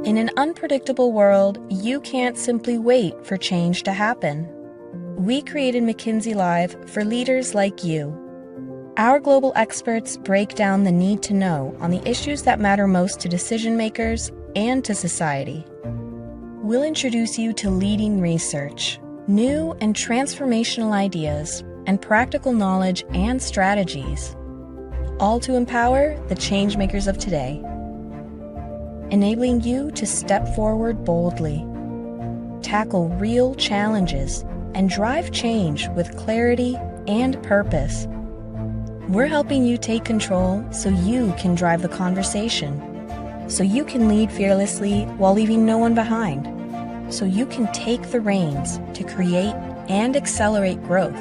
In an unpredictable world, you can't simply wait for change to happen. We created McKinsey Live for leaders like you. Our global experts break down the need to know on the issues that matter most to decision makers and to society. We'll introduce you to leading research, new and transformational ideas, and practical knowledge and strategies, all to empower the changemakers of today, enabling you to step forward boldly, tackle real challenges, and drive change with clarity and purpose. We're helping you take control so you can drive the conversation, so you can lead fearlessly while leaving no one behind, so you can take the reins to create and accelerate growth,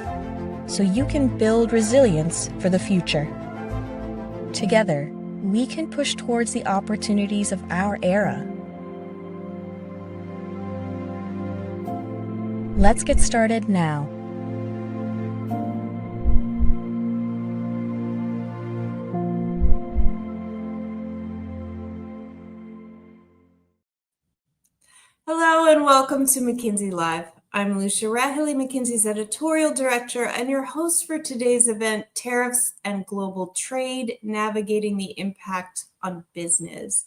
so you can build resilience for the future. Together, we can push towards the opportunities of our era. Let's get started now. Hello and welcome to McKinsey Live. I'm Lucia Rahilly, McKinsey's editorial director and your host for today's event, Tariffs and Global Trade, Navigating the Impact on Business.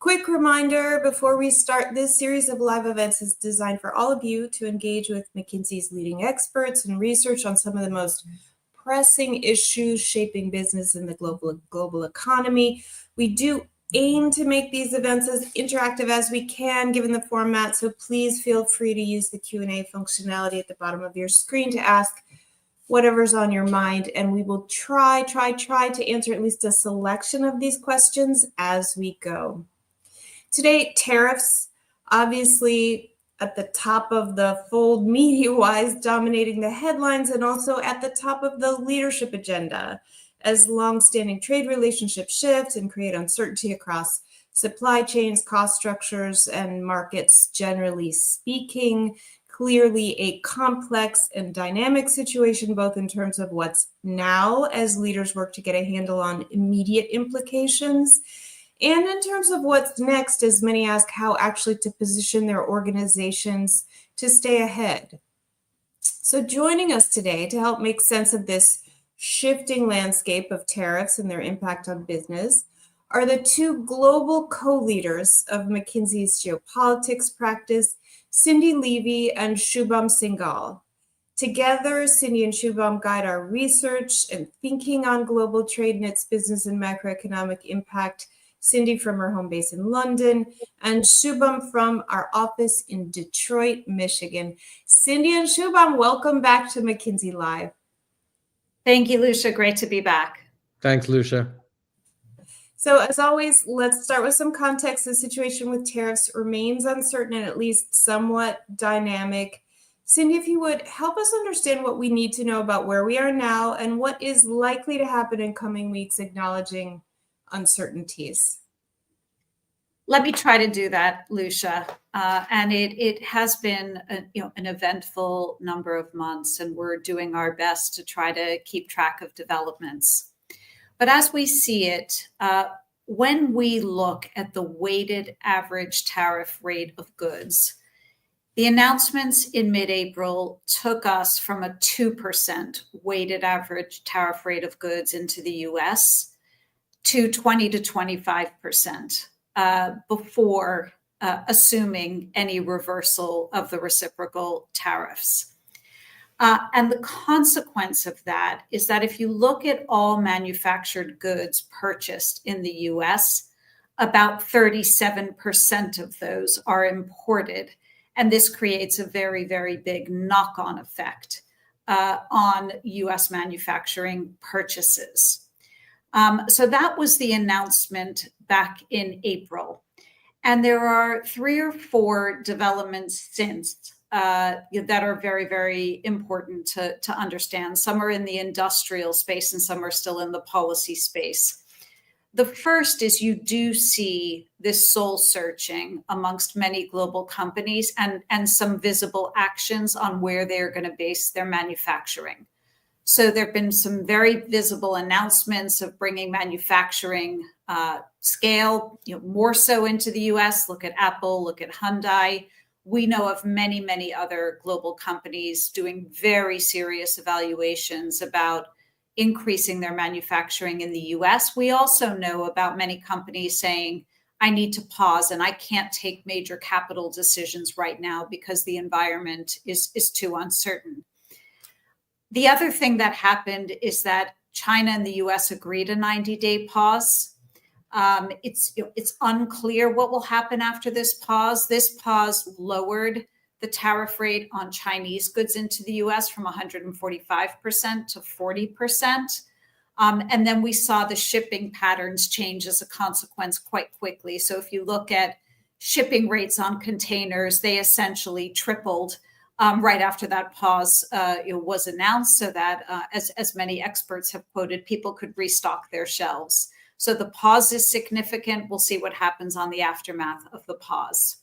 Quick reminder before we start, this series of live events is designed for all of you to engage with McKinsey's leading experts and research on some of the most pressing issues shaping business in the global economy. We do aim to make these events as interactive as we can given the format, so please feel free to use the Q&A functionality at the bottom of your screen to ask whatever's on your mind, and we will try to answer at least a selection of these questions as we go. Today, tariffs, obviously at the top of the fold media-wise, dominating the headlines, and also at the top of the leadership agenda as long-standing trade relationships shift and create uncertainty across supply chains, cost structures, and markets generally speaking. Clearly a complex and dynamic situation, both in terms of what's now as leaders work to get a handle on immediate implications, and in terms of what's next as many ask how actually to position their organizations to stay ahead. So joining us today to help make sense of this shifting landscape of tariffs and their impact on business are the two global co-leaders of McKinsey's geopolitics practice, Cindy Levy and Shubham Singhal. Together, Cindy and Shubham guide our research and thinking on global trade and its business and macroeconomic impact. Cindy from her home base in London, and Shubham from our office in Detroit, Michigan. Cindy and Shubham, welcome back to McKinsey Live. Thank you, Lucia. Great to be back. Thanks, Lucia. So as always, let's start with some context. The situation with tariffs remains uncertain and at least somewhat dynamic. Cindy, if you would help us understand what we need to know about where we are now and what is likely to happen in coming weeks, acknowledging uncertainties. Let me try to do that, Lucia. And it has been an eventful number of months, and we're doing our best to try to keep track of developments. But as we see it, when we look at the weighted average tariff rate of goods, the announcements in mid-April took us from a 2% weighted average tariff rate of goods into the U.S. to 20 to 25%. Before assuming any reversal of the reciprocal tariffs. And the consequence of that is that if you look at all manufactured goods purchased in the US, about 37% of those are imported. And this creates a very, very big knock-on effect on US manufacturing purchases. So that was the announcement back in April. And there are 3 or 4 developments since that are very, very important to understand. Some are in the industrial space and some are still in the policy space. The first is you do see this soul searching amongst many global companies and some visible actions on where they're going to base their manufacturing. So there have been some very visible announcements of bringing manufacturing scale, more so into the US. Look at Apple, look at Hyundai. We know of many, many other global companies doing very serious evaluations about increasing their manufacturing in the US. We also know about many companies saying, I need to pause and I can't take major capital decisions right now because the environment is too uncertain. The other thing that happened is that China and the US agreed a 90-day pause. It's unclear what will happen after this pause. This pause lowered the tariff rate on Chinese goods into the US from 145% to 40%. And then we saw the shipping patterns change as a consequence quite quickly. So if you look at shipping rates on containers, they essentially tripled right after that pause was announced, so that, as many experts have quoted, people could restock their shelves. So the pause is significant. We'll see what happens on the aftermath of the pause.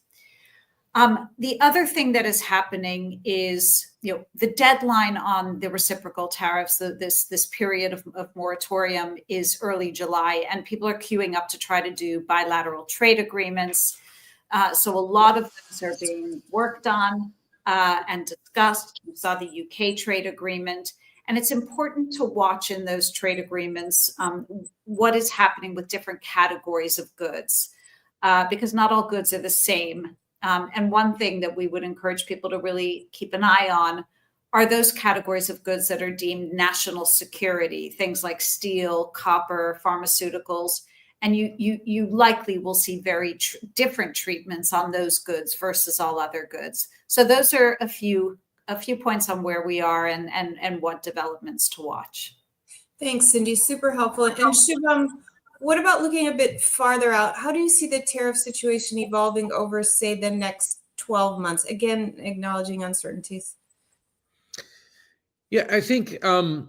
The other thing that is happening is, the deadline on the reciprocal tariffs, this period of moratorium is early July, and people are queuing up to try to do bilateral trade agreements. So a lot of things are being worked on and discussed. We saw the UK trade agreement. And it's important to watch in those trade agreements what is happening with different categories of goods, because not all goods are the same. And one thing that we would encourage people to really keep an eye on are those categories of goods that are deemed national security, things like steel, copper, pharmaceuticals. And you likely will see very different treatments on those goods versus all other goods. So those are a few points on where we are and what developments to watch. Thanks, Cindy. Super helpful. And Shubham, what about looking a bit farther out? How do you see the tariff situation evolving over, say, the next 12 months? Again, acknowledging uncertainties. Yeah, I think to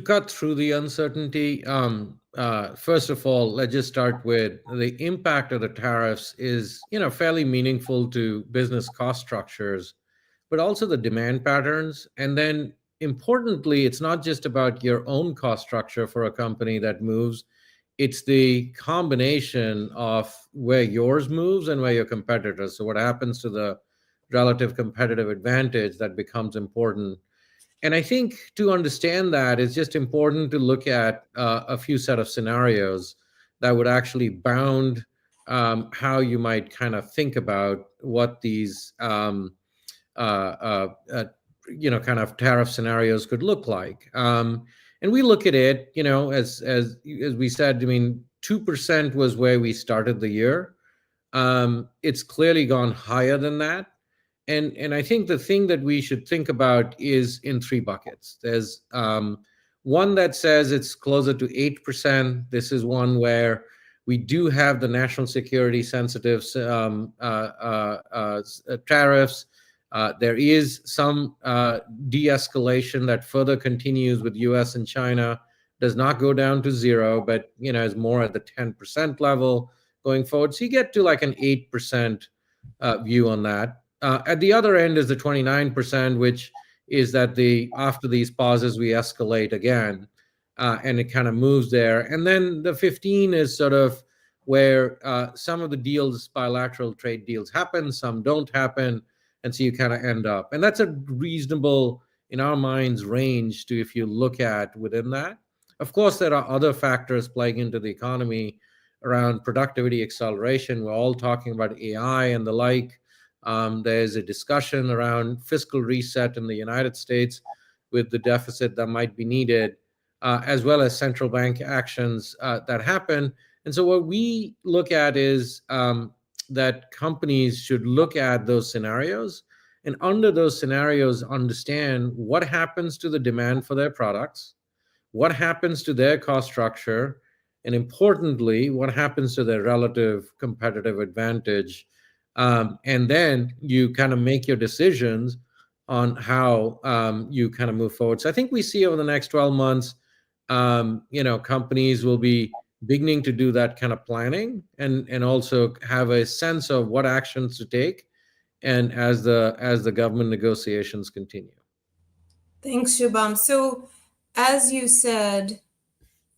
cut through the uncertainty, first of all, let's just start with the impact of the tariffs is, fairly meaningful to business cost structures, but also the demand patterns. And then importantly, it's not just about your own cost structure for a company that moves. It's the combination of where yours moves and where your competitors. So what happens to the relative competitive advantage that becomes important. And I think to understand that, it's just important to look at a few set of scenarios that would actually bound how you might kind of think about what these kind of tariff scenarios could look like. And we look at it, as we said, 2% was where we started the year. It's clearly gone higher than that. And I think the thing that we should think about is in three buckets. There's one that says it's closer to 8%. This is one where we do have the national security sensitive tariffs. There is some de-escalation that further continues with US and China, does not go down to zero, but is more at the 10% level going forward. So you get to like an 8% view on that. At the other end is the 29%, which is that after these pauses, we escalate again, and it kind of moves there. And then the 15 is sort of where some of the deals, bilateral trade deals happen, some don't happen. And so you kind of end up. And that's a reasonable, in our minds, range to if you look at within that. Of course, there are other factors playing into the economy around productivity acceleration. We're all talking about AI and the like. There's a discussion around fiscal reset in the United States with the deficit that might be needed, as well as central bank actions that happen. And so what we look at is that companies should look at those scenarios, and under those scenarios, understand what happens to the demand for their products, what happens to their cost structure, and importantly, what happens to their relative competitive advantage. And then you kind of make your decisions on how you kind of move forward. So I think we see over the next 12 months, companies will be beginning to do that kind of planning and also have a sense of what actions to take, and as the government negotiations continue. Thanks, Shubham. So, as you said,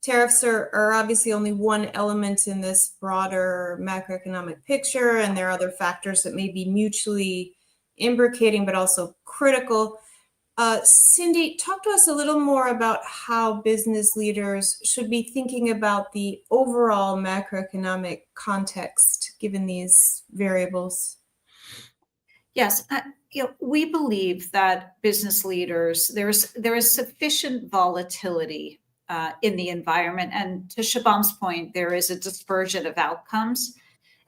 tariffs are obviously only one element in this broader macroeconomic picture, and there are other factors that may be mutually imbricating but also critical. Cindy, talk to us a little more about how business leaders should be thinking about the overall macroeconomic context given these variables. Yes, we believe that business leaders, there is sufficient volatility in the environment, and to Shabam's point, there is a dispersion of outcomes,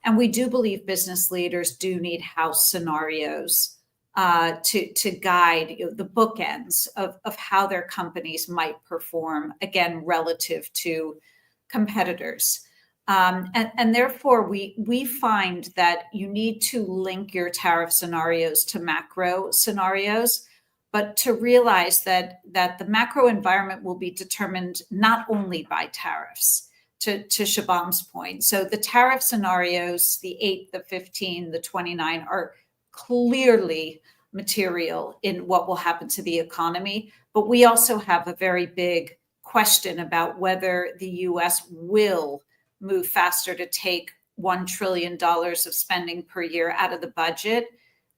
and we do believe business leaders do need house scenarios to guide the bookends of how their companies might perform, again, relative to competitors. And therefore, we find that you need to link your tariff scenarios to macro scenarios, but to realize that the macro environment will be determined not only by tariffs, to Shabam's point. So the tariff scenarios, the 8, the 15, the 29, are clearly material in what will happen to the economy. But we also have a very big question about whether the US will move faster to take $1 trillion of spending per year out of the budget.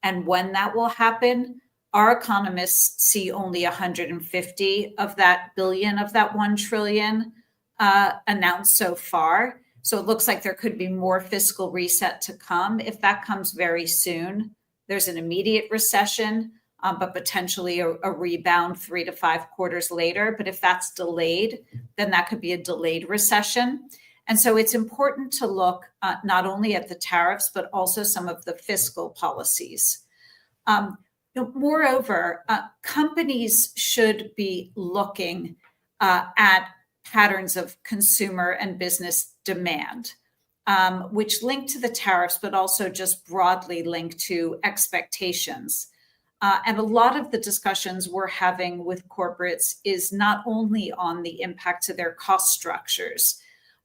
And when that will happen, our economists see only 150 of that billion of that 1 trillion announced so far. So it looks like there could be more fiscal reset to come. If that comes very soon, there's an immediate recession, but potentially a rebound 3 to 5 quarters later. But if that's delayed, then that could be a delayed recession. And so it's important to look not only at the tariffs, but also some of the fiscal policies. Moreover, companies should be looking at patterns of consumer and business demand, which link to the tariffs, but also just broadly link to expectations. And a lot of the discussions we're having with corporates is not only on the impact to their cost structures,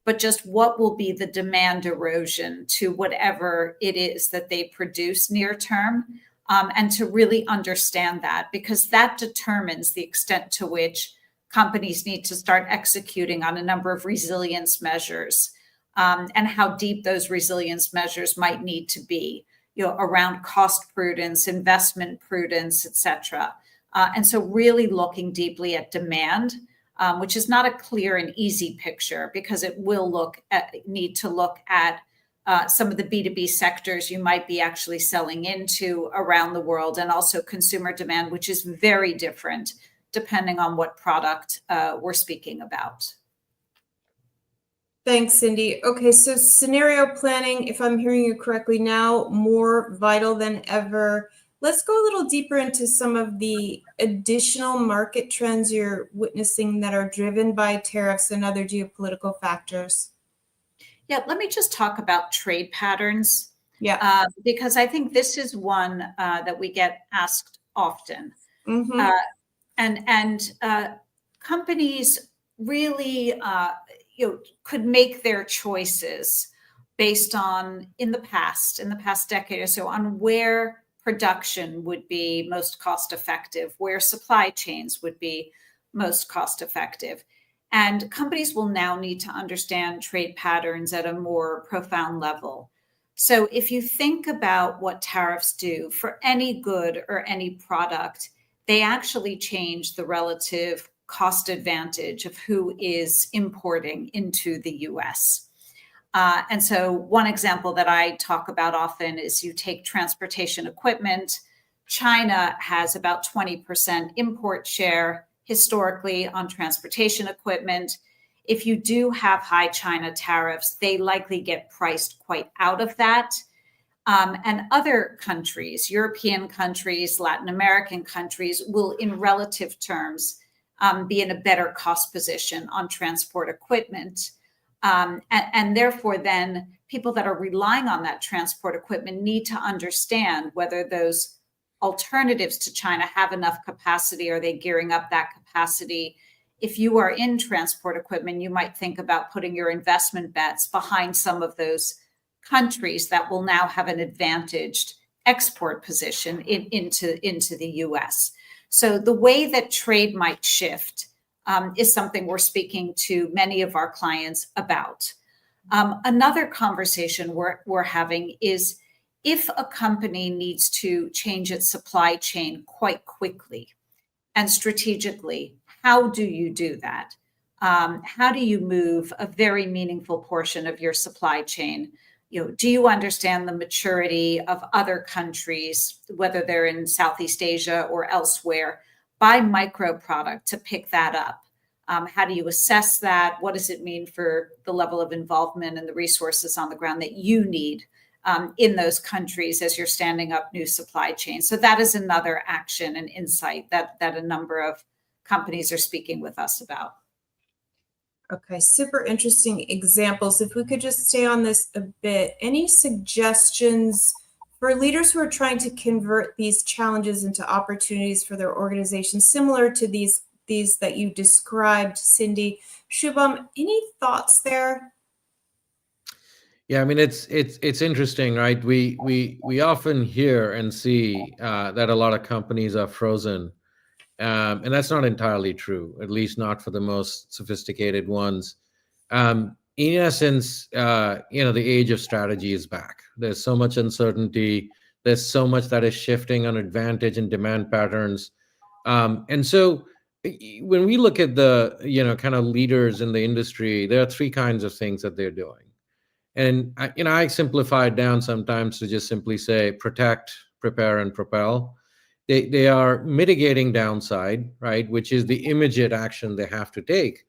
but just what will be the demand erosion to whatever it is that they produce near term, and to really understand that, because that determines the extent to which companies need to start executing on a number of resilience measures, and how deep those resilience measures might need to be, around cost prudence, investment prudence, et cetera. And so really looking deeply at demand, which is not a clear and easy picture, because it will need to look at some of the B2B sectors you might be actually selling into around the world, and also consumer demand, which is very different depending on what product we're speaking about. Thanks, Cindy. Okay, so scenario planning, if I'm hearing you correctly now, more vital than ever. Let's go a little deeper into some of the additional market trends you're witnessing that are driven by tariffs and other geopolitical factors. Yeah, let me just talk about trade patterns. Yeah. Because I think this is one that we get asked often. Mm-hmm. And companies really could make their choices based on, in the past decade or so, on where production would be most cost effective, where supply chains would be most cost effective. And companies will now need to understand trade patterns at a more profound level. So if you think about what tariffs do for any good or any product, they actually change the relative cost advantage of who is importing into the US. And so one example that I talk about often is you take transportation equipment. China has about 20% import share historically on transportation equipment. If you do have high China tariffs, they likely get priced quite out of that. And other countries, European countries, Latin American countries, will in relative terms be in a better cost position on transport equipment. And therefore, then people that are relying on that transport equipment need to understand whether those alternatives to China have enough capacity. Are they gearing up that capacity if you are in transport equipment, you might think about putting your investment bets behind some of those countries that will now have an advantaged export position into the US. So the way that trade might shift is something we're speaking to many of our clients about. Another conversation we're having is if a company needs to change its supply chain quite quickly and strategically, how do you do that? How do you move a very meaningful portion of your supply chain? Do you understand the maturity of other countries, whether they're in Southeast Asia or elsewhere, by micro product to pick that up? How do you assess that? What does it mean for the level of involvement and the resources on the ground that you need in those countries as you're standing up new supply chains? So that is another action and insight that a number of companies are speaking with us about. Okay, super interesting examples. If we could just stay on this a bit, any suggestions for leaders who are trying to convert these challenges into opportunities for their organization, similar to these that you described, Cindy? Shubham, any thoughts there? Yeah, I mean it's interesting, right? We often hear and see that a lot of companies are frozen, and that's not entirely true. At least not for the most sophisticated ones. In essence, the age of strategy is back. There's so much uncertainty. There's so much that is shifting on advantage and demand patterns, and so when we look at the kind of leaders in the industry, there are three kinds of things that they're doing. And I simplify it down sometimes to just simply say protect, prepare, and propel. They are mitigating downside, right, which is the immediate action they have to take.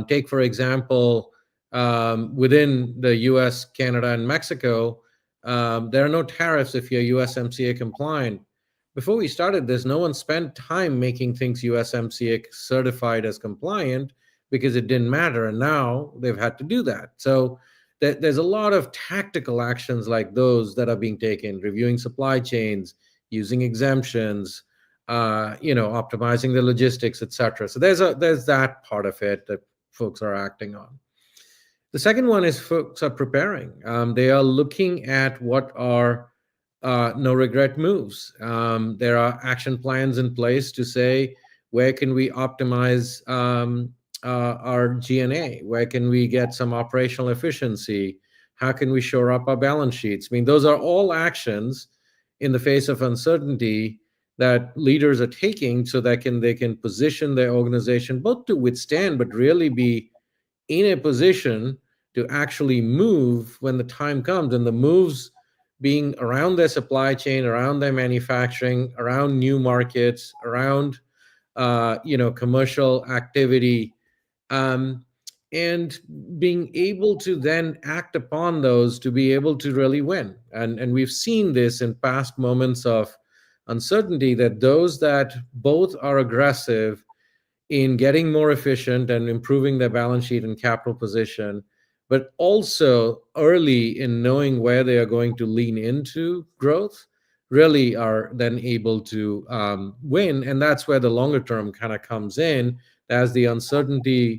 Take, for example, within the US, Canada, and Mexico, there are no tariffs if you're USMCA compliant. Before we started this, no one spent time making things USMCA certified as compliant because it didn't matter. And now they've had to do that. So there's a lot of tactical actions like those that are being taken, reviewing supply chains, using exemptions, optimizing the logistics, et cetera. So there's that part of it that folks are acting on. The second one is folks are preparing. They are looking at what are no regret moves. There are action plans in place to say, where can we optimize our G&A? Where can we get some operational efficiency? How can we shore up our balance sheets? I mean, those are all actions in the face of uncertainty that leaders are taking so that they can position their organization both to withstand, but really be in a position to actually move when the time comes. And the moves being around their supply chain, around their manufacturing, around new markets, around commercial activity, and being able to then act upon those to be able to really win. And we've seen this in past moments of uncertainty, that those that both are aggressive in getting more efficient and improving their balance sheet and capital position, but also early in knowing where they are going to lean into growth, really are then able to win. And that's where the longer term kind of comes in. As the uncertainty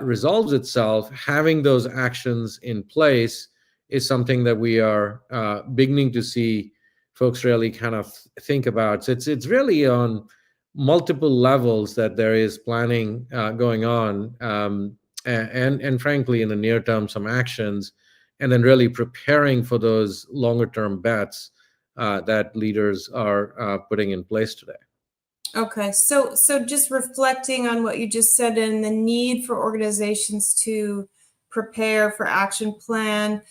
resolves itself, having those actions in place is something that we are beginning to see folks really kind of think about. So it's really on multiple levels that there is planning going on, and frankly, in the near term, some actions, and then really preparing for those longer term bets that leaders are putting in place today. Okay, so just reflecting on what you just said and the need for organizations to prepare for action plan,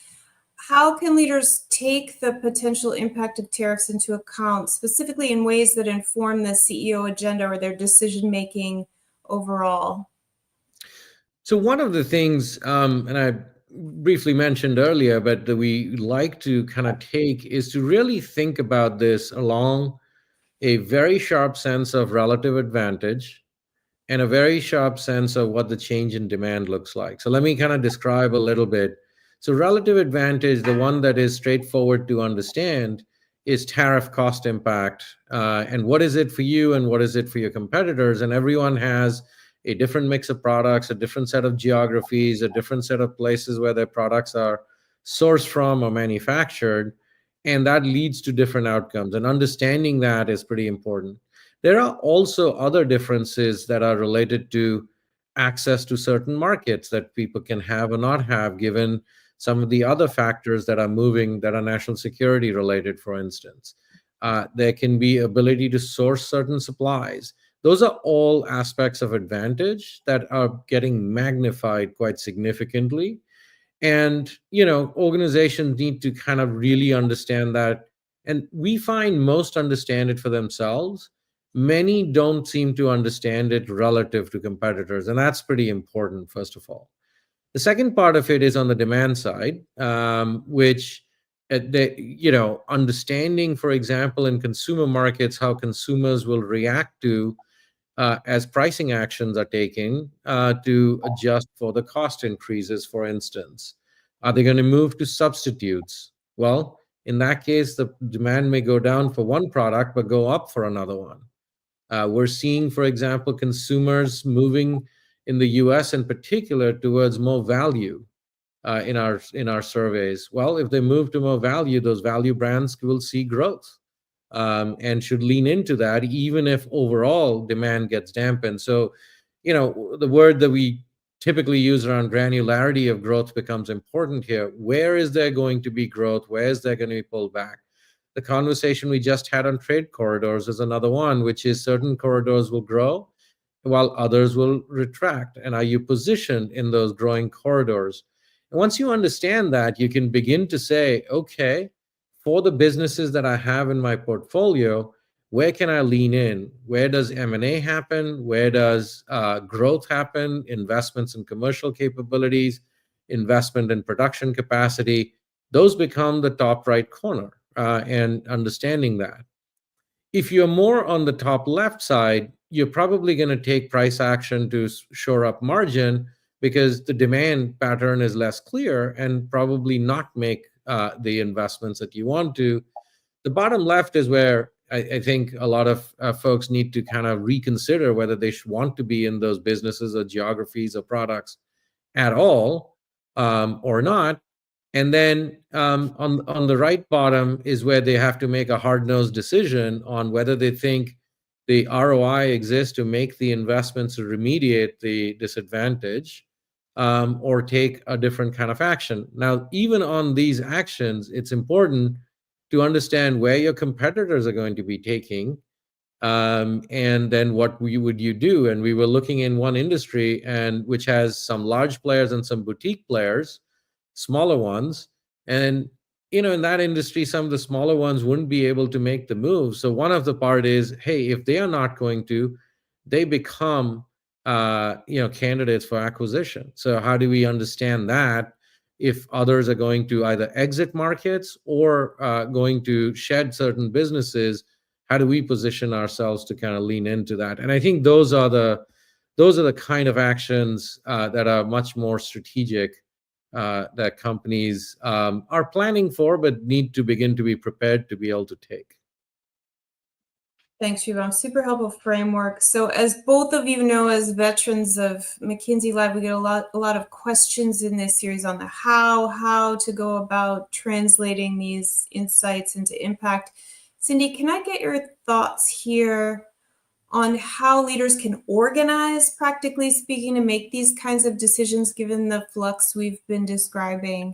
how can leaders take the potential impact of tariffs into account, specifically in ways that inform the CEO agenda or their decision-making overall? So one of the things, and I briefly mentioned earlier, but that we like to kind of take is to really think about this along a very sharp sense of relative advantage and a very sharp sense of what the change in demand looks like. So let me kind of describe a little bit. So relative advantage, the one that is straightforward to understand, is tariff cost impact. And what is it for you and what is it for your competitors? And everyone has a different mix of products, a different set of geographies, a different set of places where their products are sourced from or manufactured, and that leads to different outcomes. And understanding that is pretty important. There are also other differences that are related to access to certain markets that people can have or not have, given some of the other factors that are moving that are national security related, for instance. There can be ability to source certain supplies. Those are all aspects of advantage that are getting magnified quite significantly. And, organizations need to kind of really understand that. And we find most understand it for themselves. Many don't seem to understand it relative to competitors. And that's pretty important, first of all. The second part of it is on the demand side, which, understanding, for example, in consumer markets, how consumers will react to as pricing actions are taken to adjust for the cost increases, for instance. Are they going to move to substitutes? Well, in that case, the demand may go down for one product, but go up for another one. We're seeing, for example, consumers moving in the US in particular towards more value in our surveys. Well, if they move to more value, those value brands will see growth and should lean into that, even if overall demand gets dampened. So, the word that we typically use around granularity of growth becomes important here. Where is there going to be growth? Where is there going to be pullback? The conversation we just had on trade corridors is another one, which is certain corridors will grow while others will retract. And are you positioned in those growing corridors? And once you understand that, you can begin to say, okay, for the businesses that I have in my portfolio, where can I lean in? Where does M&A happen? Where does growth happen? Investments in commercial capabilities, investment in production capacity. Those become the top right corner, and understanding that. If you're more on the top left side, you're probably going to take price action to shore up margin because the demand pattern is less clear and probably not make the investments that you want to. The bottom left is where I think a lot of folks need to kind of reconsider whether they should want to be in those businesses or geographies or products at all, or not. And then on the right bottom is where they have to make a hard-nosed decision on whether they think the ROI exists to make the investments to remediate the disadvantage, or take a different kind of action. Now, even on these actions, it's important to understand where your competitors are going to be taking, and then what would you do? And we were looking in one industry, and which has some large players and some boutique players, smaller ones. And, in that industry, some of the smaller ones wouldn't be able to make the move. So one of the part is, hey, if they are not going to, they become, candidates for acquisition. So how do we understand that? If others are going to either exit markets or going to shed certain businesses, how do we position ourselves to kind of lean into that? And I think those are the kind of actions that are much more strategic, that companies are planning for, but need to begin to be prepared to be able to take. Thanks, Shubham. Super helpful framework. So as both of you know, as veterans of McKinsey Live, we get a lot of questions in this series on the how to go about translating these insights into impact. Cindy, can I get your thoughts here on how leaders can organize, practically speaking, to make these kinds of decisions given the flux we've been describing?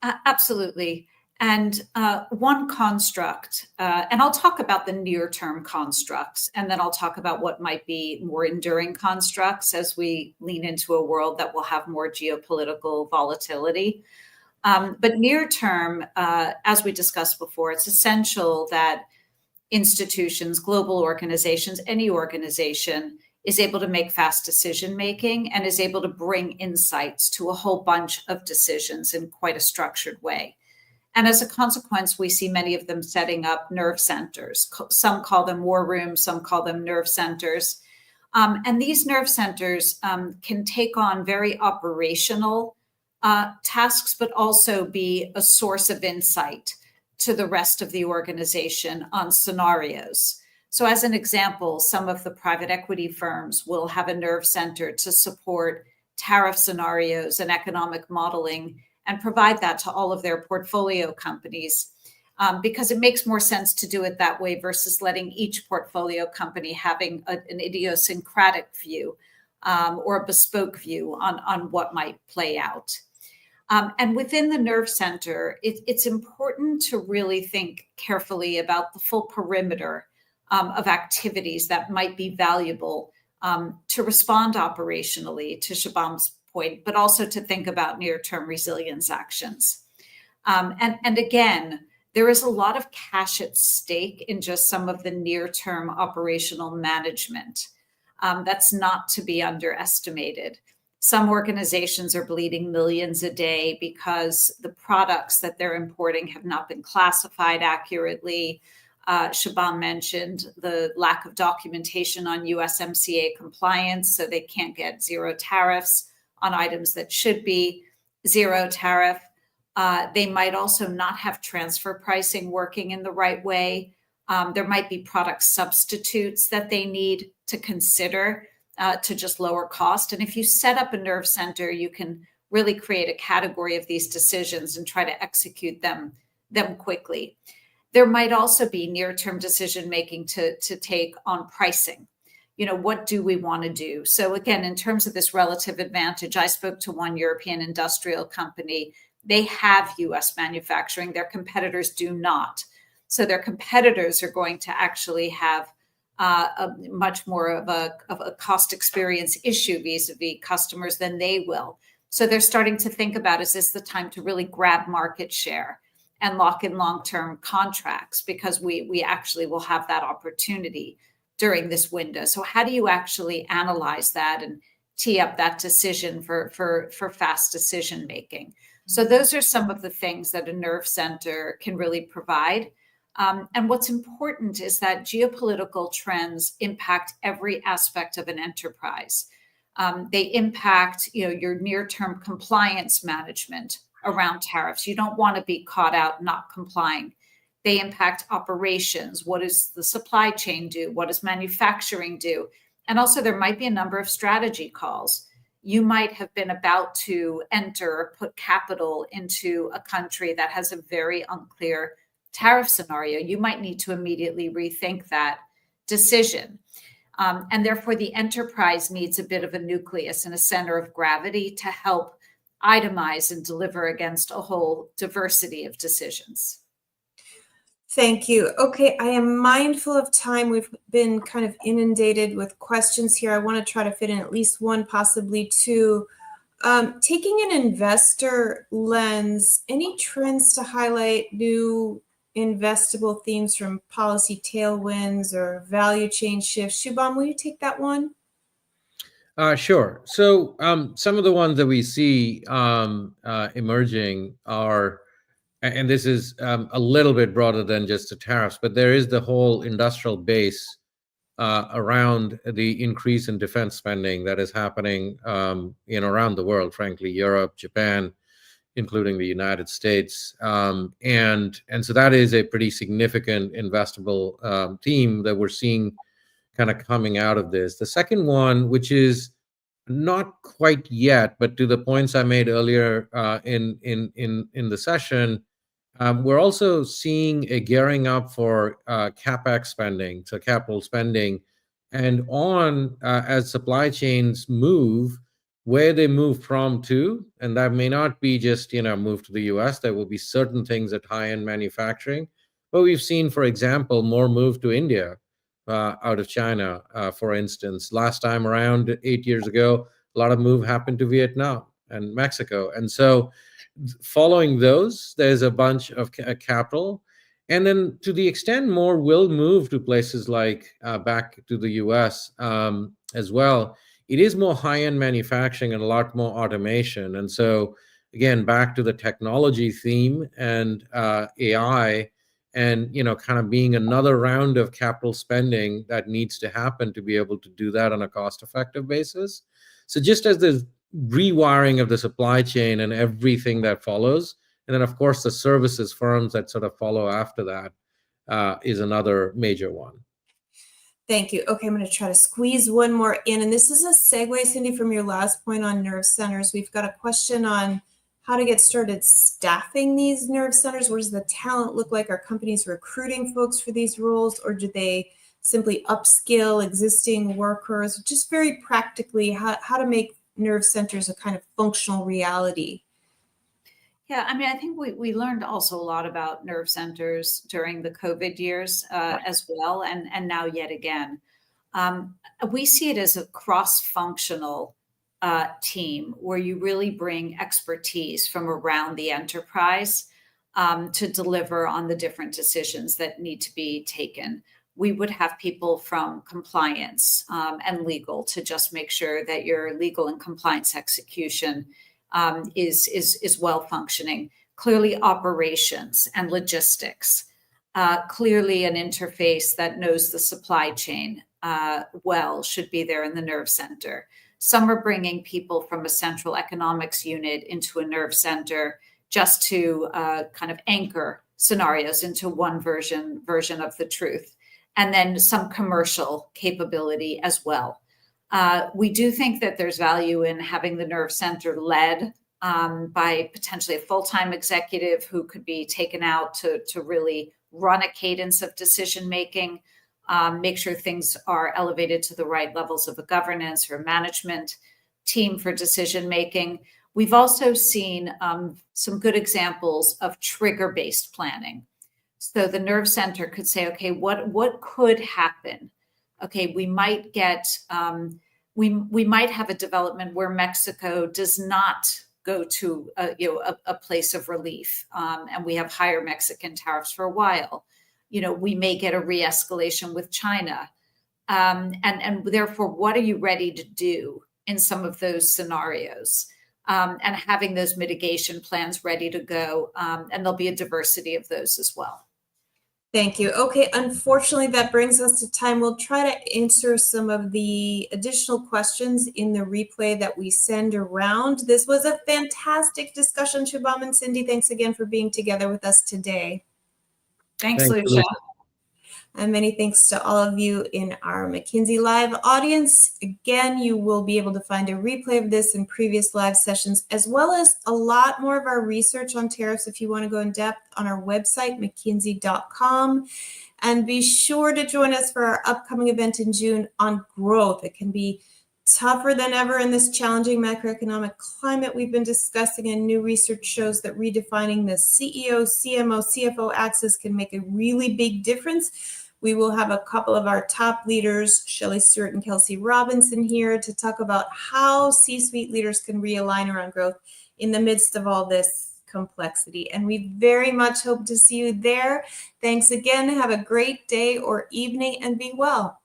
Absolutely. And one construct, and I'll talk about the near-term constructs, and then I'll talk about what might be more enduring constructs as we lean into a world that will have more geopolitical volatility. But near-term, as we discussed before, it's essential that institutions, global organizations, any organization is able to make fast decision-making and is able to bring insights to a whole bunch of decisions in quite a structured way. And as a consequence, we see many of them setting up nerve centers. Some call them war rooms, some call them nerve centers. And these nerve centers can take on very operational tasks, but also be a source of insight to the rest of the organization on scenarios. So as an example, some of the private equity firms will have a nerve center to support tariff scenarios and economic modeling and provide that to all of their portfolio companies, because it makes more sense to do it that way versus letting each portfolio company having an idiosyncratic view or a bespoke view on what might play out. And within the nerve center, it's important to really think carefully about the full perimeter of activities that might be valuable to respond operationally, to Shabam's point, but also to think about near-term resilience actions. And again, there is a lot of cash at stake in just some of the near-term operational management. That's not to be underestimated. Some organizations are bleeding millions a day because the products that they're importing have not been classified accurately. Shabam mentioned the lack of documentation on USMCA compliance, so they can't get zero tariffs on items that should be zero tariff. They might also not have transfer pricing working in the right way. There might be product substitutes that they need to consider to just lower cost. And if you set up a nerve center, you can really create a category of these decisions and try to execute them quickly. There might also be near-term decision-making to take on pricing. What do we want to do? So again, in terms of this relative advantage, I spoke to one European industrial company. They have US manufacturing. Their competitors do not. So their competitors are going to actually have a much more of a cost experience issue vis-a-vis customers than they will. So they're starting to think about, is this the time to really grab market share and lock in long-term contracts, because we actually will have that opportunity during this window. So how do you actually analyze that and tee up that decision for fast decision making? So those are some of the things that a nerve center can really provide. And what's important is that geopolitical trends impact every aspect of an enterprise. They impact, your near-term compliance management around tariffs. You don't want to be caught out not complying. They impact operations. What does the supply chain do? What does manufacturing do? And also there might be a number of strategy calls. You might have been about to enter or put capital into a country that has a very unclear tariff scenario. You might need to immediately rethink that decision. And therefore, the enterprise needs a bit of a nucleus and a center of gravity to help itemize and deliver against a whole diversity of decisions. Thank you. Okay, I am mindful of time. We've been kind of inundated with questions here. I want to try to fit in at least one, possibly two. Taking an investor lens, any trends to highlight new investable themes from policy tailwinds or value chain shifts? Shubham, will you take that one? Sure. So some of the ones that we see emerging are, and this is a little bit broader than just the tariffs, but there is the whole industrial base around the increase in defense spending that is happening around the world, frankly, Europe, Japan, including the United States. And so that is a pretty significant investable theme that we're seeing kind of coming out of this. The second one, which is not quite yet, but to the points I made earlier in the session, we're also seeing a gearing up for CapEx spending, so capital spending, and as supply chains move, where they move from to, and that may not be just move to the US. There will be certain things at high-end manufacturing, but we've seen, for example, more move to India out of China, for instance. Last time around, 8 years ago, a lot of move happened to Vietnam and Mexico. And so following those, there's a bunch of capital. And then to the extent more will move to places like back to the US as well, it is more high-end manufacturing and a lot more automation. And so, again, back to the technology theme and AI, and kind of being another round of capital spending that needs to happen to be able to do that on a cost-effective basis. So just as the rewiring of the supply chain and everything that follows, and then of course the services firms that sort of follow after that is another major one. Thank you. Okay, I'm going to try to squeeze one more in. And this is a segue, Cindy, from your last point on nerve centers. We've got a question on how to get started staffing these nerve centers. What does the talent look like? Are companies recruiting folks for these roles, or do they simply upskill existing workers? Just very practically, how to make nerve centers a kind of functional reality. Yeah, I mean, I think we learned also a lot about nerve centers during the COVID years as well, and now yet again. We see it as a cross-functional team where you really bring expertise from around the enterprise to deliver on the different decisions that need to be taken. We would have people from compliance and legal to just make sure that your legal and compliance execution is well functioning. Clearly, operations and logistics. Clearly, an interface that knows the supply chain well should be there in the nerve center. Some are bringing people from a central economics unit into a nerve center just to kind of anchor scenarios into one version of the truth, and then some commercial capability as well. We do think that there's value in having the nerve center led by potentially a full-time executive who could be taken out to really run a cadence of decision-making, make sure things are elevated to the right levels of a governance or management team for decision-making. We've also seen some good examples of trigger-based planning. So the nerve center could say, okay, what could happen? Okay, we might get, we might have a development where Mexico does not go to a place of relief, and we have higher Mexican tariffs for a while. We may get a re-escalation with China, and therefore, what are you ready to do in some of those scenarios? And having those mitigation plans ready to go, and there'll be a diversity of those as well. Thank you. Okay, unfortunately, that brings us to time. We'll try to answer some of the additional questions in the replay that we send around. This was a fantastic discussion, Shubham and Cindy. Thanks again for being together with us today. Thanks, Lucia. And many thanks to all of you in our McKinsey Live audience. Again, you will be able to find a replay of this and previous live sessions, as well as a lot more of our research on tariffs if you want to go in depth on our website, mckinsey.com. And be sure to join us for our upcoming event in June on growth. It can be tougher than ever in this challenging macroeconomic climate we've been discussing, and new research shows that redefining the CEO, CMO, CFO axis can make a really big difference. We will have a couple of our top leaders, Shelley Stewart and Kelsey Robinson, here to talk about how C-suite leaders can realign around growth in the midst of all this complexity. And we very much hope to see you there. Thanks again. Have a great day or evening and be well.